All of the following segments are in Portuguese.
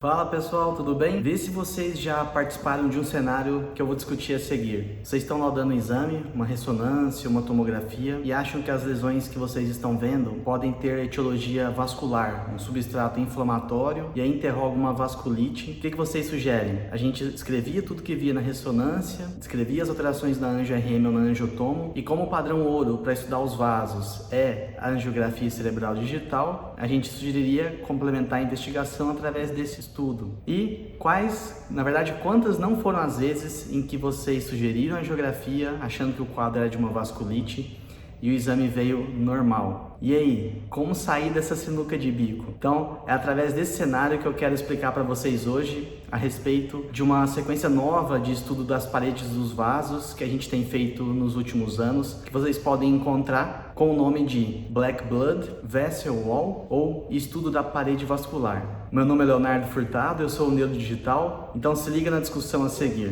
Fala pessoal, tudo bem? Vê se vocês já participaram de um cenário que eu vou discutir a seguir. Vocês estão lá dando um exame, uma ressonância, uma tomografia e acham que as lesões que vocês estão vendo podem ter etiologia vascular, um substrato inflamatório, e aí interroga uma vasculite. O que vocês sugerem? A gente escrevia tudo que via na ressonância, escrevia as alterações na angio-RM ou na angiotomo, e como o padrão ouro para estudar os vasos é a angiografia cerebral digital, a gente sugeriria complementar a investigação através desse estudo. E quantas não foram as vezes em que vocês sugeriram a angiografia achando que o quadro era de uma vasculite e o exame veio normal? E aí, como sair dessa sinuca de bico? Então, é através desse cenário que eu quero explicar para vocês hoje a respeito de uma sequência nova de estudo das paredes dos vasos que a gente tem feito nos últimos anos, que vocês podem encontrar com o nome de Black Blood Vessel Wall ou Estudo da Parede Vascular. Meu nome é Leonardo Furtado, eu sou o Neuro Digital, então se liga na discussão a seguir.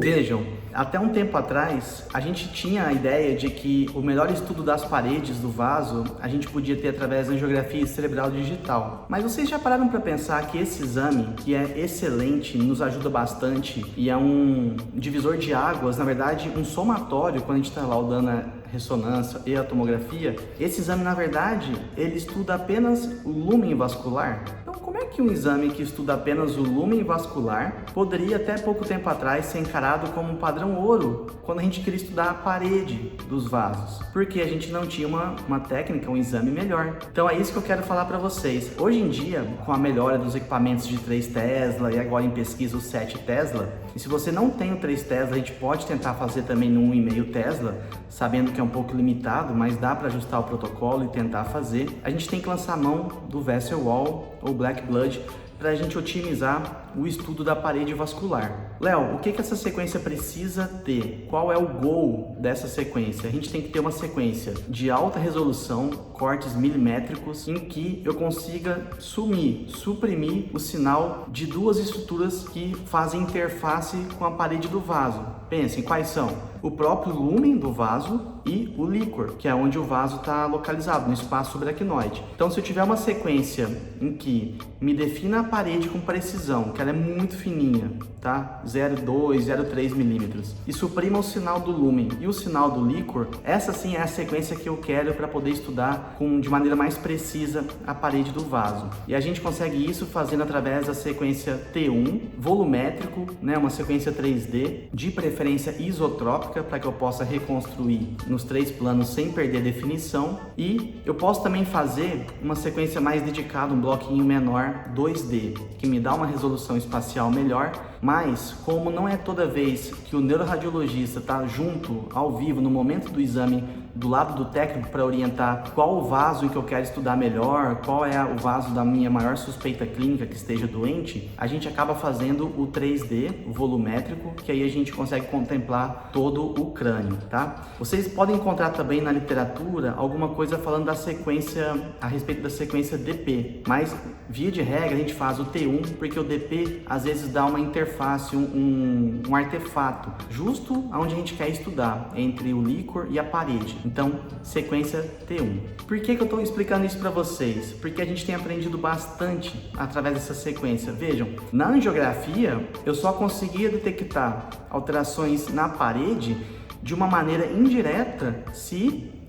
Vejam, até um tempo atrás, a gente tinha a ideia de que o melhor estudo das paredes do vaso a gente podia ter através da angiografia cerebral digital. Mas vocês já pararam para pensar que esse exame, que é excelente, nos ajuda bastante e é um divisor de águas, na verdade um somatório quando a gente está laudando a ressonância e a tomografia? Esse exame, na verdade, ele estuda apenas o lúmen vascular. Então, como é que um exame que estuda apenas o lúmen vascular poderia, até pouco tempo atrás, ser encarado como um padrão ouro quando a gente queria estudar a parede dos vasos? Porque a gente não tinha uma técnica, um exame melhor. Então é isso que eu quero falar para vocês. Hoje em dia, com a melhora dos equipamentos de 3 Tesla e agora em pesquisa o 7 Tesla, e se você não tem o 3 Tesla, a gente pode tentar fazer também no 1,5 Tesla, sabendo que é um pouco limitado, mas dá para ajustar o protocolo e tentar fazer. A gente tem que lançar a mão do Vessel Wall ou Black Blood para a gente otimizar o estudo da parede vascular. Léo, o que essa sequência precisa ter? Qual é o goal dessa sequência? A gente tem que ter uma sequência de alta resolução, cortes milimétricos, em que eu consiga suprimir o sinal de duas estruturas que fazem interface com a parede do vaso. Pensem, quais são? O próprio lúmen do vaso e o líquor, que é onde o vaso está localizado, no espaço subaracnoide. Então, se eu tiver uma sequência em que me defina a parede com precisão, que ela é muito fininha, tá? 0,2, 0,3 milímetros, e suprima o sinal do lúmen e o sinal do líquor, essa sim é a sequência que eu quero para poder estudar de maneira mais precisa a parede do vaso. E a gente consegue isso fazendo através da sequência T1, volumétrico, né? Uma sequência 3D, de preferência isotrópica, para que eu possa reconstruir nos 3 planos sem perder definição. E eu posso também fazer uma sequência mais dedicada, um bloquinho menor 2D, que me dá uma resolução espacial melhor, mas como não é toda vez que o neuroradiologista está junto, ao vivo, no momento do exame, do lado do técnico para orientar qual o vaso em que eu quero estudar melhor, qual é o vaso da minha maior suspeita clínica que esteja doente, a gente acaba fazendo o 3D, o volumétrico, que aí a gente consegue contemplar todo o crânio, tá? Vocês podem encontrar também na literatura alguma coisa falando da sequência, a respeito da sequência DP, mas via de regra a gente faz o T1, porque o DP às vezes dá uma interface, um artefato, justo onde a gente quer estudar, entre o líquor e a parede. Então, sequência T1. Por que eu estou explicando isso para vocês? Porque a gente tem aprendido bastante através dessa sequência. Vejam, na angiografia, eu só conseguia detectar alterações na parede de uma maneira indireta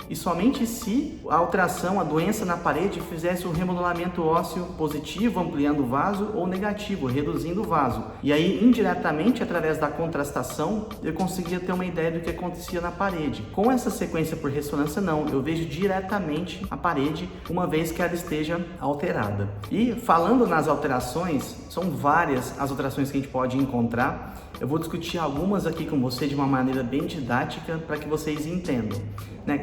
e somente se a alteração, a doença na parede fizesse um remodelamento ósseo positivo, ampliando o vaso, ou negativo, reduzindo o vaso. E aí, indiretamente, através da contrastação, eu conseguia ter uma ideia do que acontecia na parede. Com essa sequência por ressonância, não. Eu vejo diretamente a parede, uma vez que ela esteja alterada. E falando nas alterações, são várias as alterações que a gente pode encontrar. Eu vou discutir algumas aqui com você de uma maneira bem didática para que vocês entendam.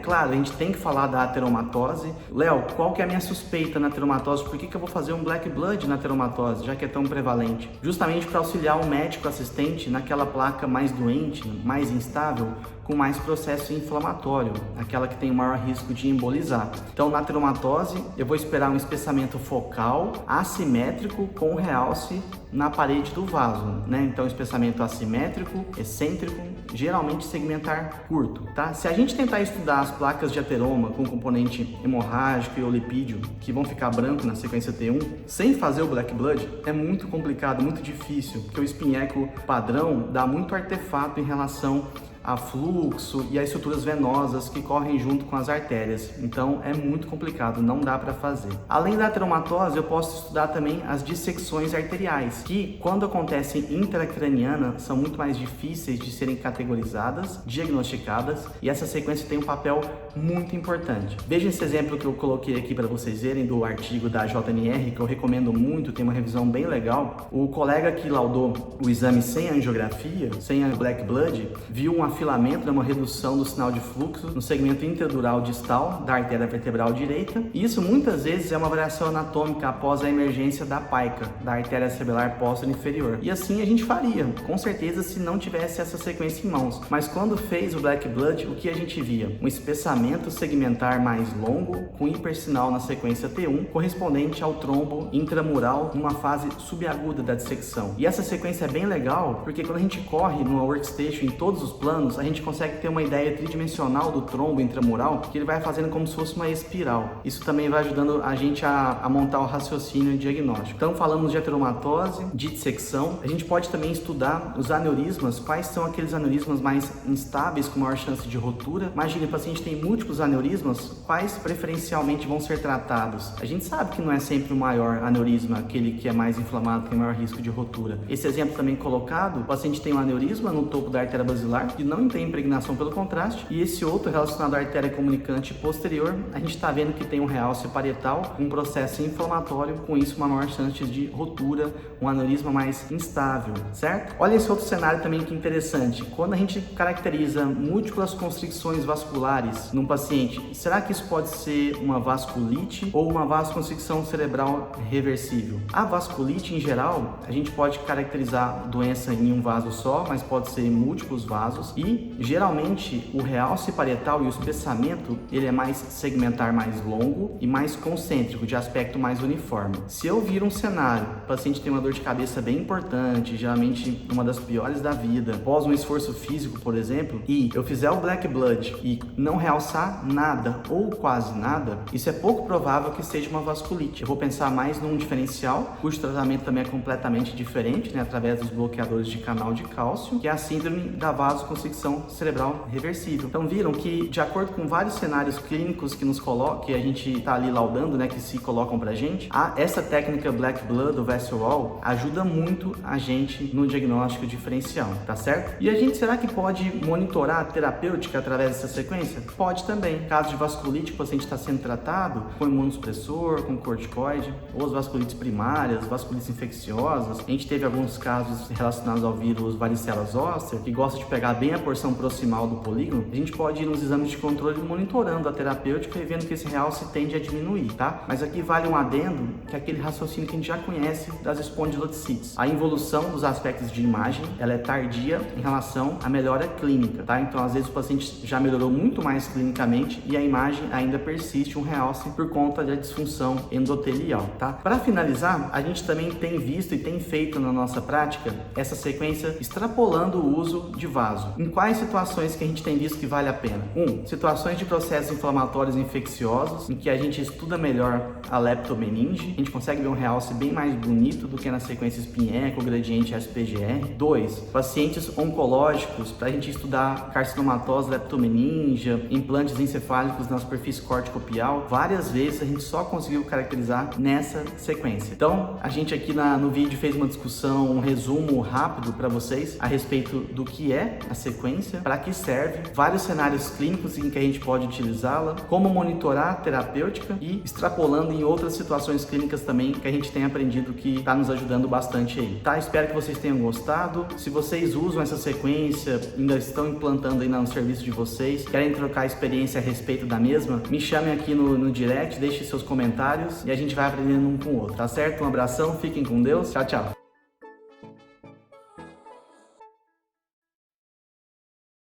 Claro, a gente tem que falar da ateromatose. Léo, qual que é a minha suspeita na ateromatose? Por que eu vou fazer um Black Blood na ateromatose, já que é tão prevalente? Justamente para auxiliar o médico assistente naquela placa mais doente, mais instável, com mais processo inflamatório, aquela que tem o maior risco de embolizar. Então, na teromatose, eu vou esperar um espessamento focal assimétrico com realce na parede do vaso, né? Então, espessamento assimétrico, excêntrico, geralmente segmentar curto, tá? Se a gente tentar estudar as placas de ateroma com componente hemorrágico e olipídio, que vão ficar branco na sequência T1, sem fazer o black blood, é muito complicado, muito difícil, porque o spin echo padrão dá muito artefato em relação a fluxo e as estruturas venosas que correm junto com as artérias. Então é muito complicado, não dá para fazer. Além da ateromatose, eu posso estudar também as dissecções arteriais, que quando acontecem intracraniana são muito mais difíceis de serem categorizadas, diagnosticadas, e essa sequência tem um papel muito importante. Veja esse exemplo que eu coloquei aqui para vocês verem do artigo da JNR, que eu recomendo muito, tem uma revisão bem legal. O colega que laudou o exame sem angiografia, sem a black blood, viu um afilamento, uma redução do sinal de fluxo no segmento intradural distal da artéria vertebral direita. E isso muitas vezes é uma variação anatômica após a emergência da PAICA, da artéria cerebral póstera inferior. E assim a gente faria, com certeza, se não tivesse essa sequência em mãos. Mas quando fez o black blood, o que a gente via? Um espessamento segmentar mais longo, com hipersinal na sequência T1, correspondente ao trombo intramural numa fase subaguda da dissecção. E essa sequência é bem legal, porque quando a gente corre numa workstation em todos os planos, a gente consegue ter uma ideia tridimensional do trombo intramural, que ele vai fazendo como se fosse uma espiral. Isso também vai ajudando a gente a montar o raciocínio diagnóstico. Então falamos de ateromatose, de dissecção. A gente pode também estudar os aneurismas, quais são aqueles aneurismas mais instáveis com maior chance de rotura. Imagine, o paciente tem múltiplos aneurismas, quais preferencialmente vão ser tratados? A gente sabe que não é sempre o maior aneurisma, aquele que é mais inflamado, tem maior risco de rotura. Esse exemplo também colocado, o paciente tem um aneurisma no topo da artéria basilar, que não tem impregnação pelo contraste, e esse outro relacionado à artéria comunicante posterior, a gente está vendo que tem um realce parietal, um processo inflamatório, com isso uma maior chance de rotura, um aneurisma mais instável, certo? Olha esse outro cenário também que interessante. Quando a gente caracteriza múltiplas constricções vasculares num paciente, será que isso pode ser uma vasculite ou uma vasoconstricção cerebral reversível? A vasculite, em geral, a gente pode caracterizar doença em um vaso só, mas pode ser em múltiplos vasos, e geralmente o realce parietal e o espessamento, ele é mais segmentar, mais longo e mais concêntrico, de aspecto mais uniforme. Se eu vir um cenário, o paciente tem uma dor de cabeça bem importante, geralmente uma das piores da vida, após um esforço físico, por exemplo, e eu fizer o black blood e não realçar nada ou quase nada, isso é pouco provável que seja uma vasculite. Eu vou pensar mais num diferencial, cujo tratamento também é completamente diferente, né, através dos bloqueadores de canal de cálcio, que é a síndrome da vasoconstricção cerebral reversível. Então viram que, de acordo com vários cenários clínicos que nos colocam, que a gente está ali laudando, né, que se colocam pra gente, essa técnica Black Blood ou Vessel Wall ajuda muito a gente no diagnóstico diferencial, tá certo? E a gente, será que pode monitorar a terapêutica através dessa sequência? Pode também. Caso de vasculite, o paciente está sendo tratado com imunossupressor, com corticoide, ou as vasculites primárias, vasculites infecciosas. A gente teve alguns casos relacionados ao vírus varicela zoster, que gosta de pegar bem a porção proximal do polígono. A gente pode ir nos exames de controle monitorando a terapêutica e vendo que esse realce tende a diminuir, tá? Mas aqui vale um adendo, que é aquele raciocínio que a gente já conhece das espondiloticites. A involução dos aspectos de imagem, ela é tardia em relação à melhora clínica, tá? Então, às vezes, o paciente já melhorou muito mais clinicamente e a imagem ainda persiste um realce por conta da disfunção endotelial, tá? Para finalizar, a gente também tem visto e tem feito na nossa prática essa sequência extrapolando o uso de vaso. Em quais situações que a gente tem visto que vale a pena? Situações de processos inflamatórios infecciosos, em que a gente estuda melhor a leptomeninge, a gente consegue ver um realce bem mais bonito do que na sequência spin echo, gradiente SPGR. 2, pacientes oncológicos, para a gente estudar carcinomatose leptomeningia, implantes encefálicos na superfície corticopial. Várias vezes a gente só conseguiu caracterizar nessa sequência. Então, a gente aqui no vídeo fez uma discussão, um resumo rápido para vocês a respeito do que é a sequência, para que serve, vários cenários clínicos em que a gente pode utilizá-la, como monitorar a terapêutica e extrapolando em outras situações clínicas também que a gente tem aprendido que está nos ajudando bastante aí, tá? Espero que vocês tenham gostado. Se vocês usam essa sequência, ainda estão implantando aí no serviço de vocês, querem trocar experiência a respeito da mesma, me chamem aqui no direct, deixem seus comentários e a gente vai aprendendo um com o outro, tá certo? Um abração, fiquem com Deus, tchau, tchau!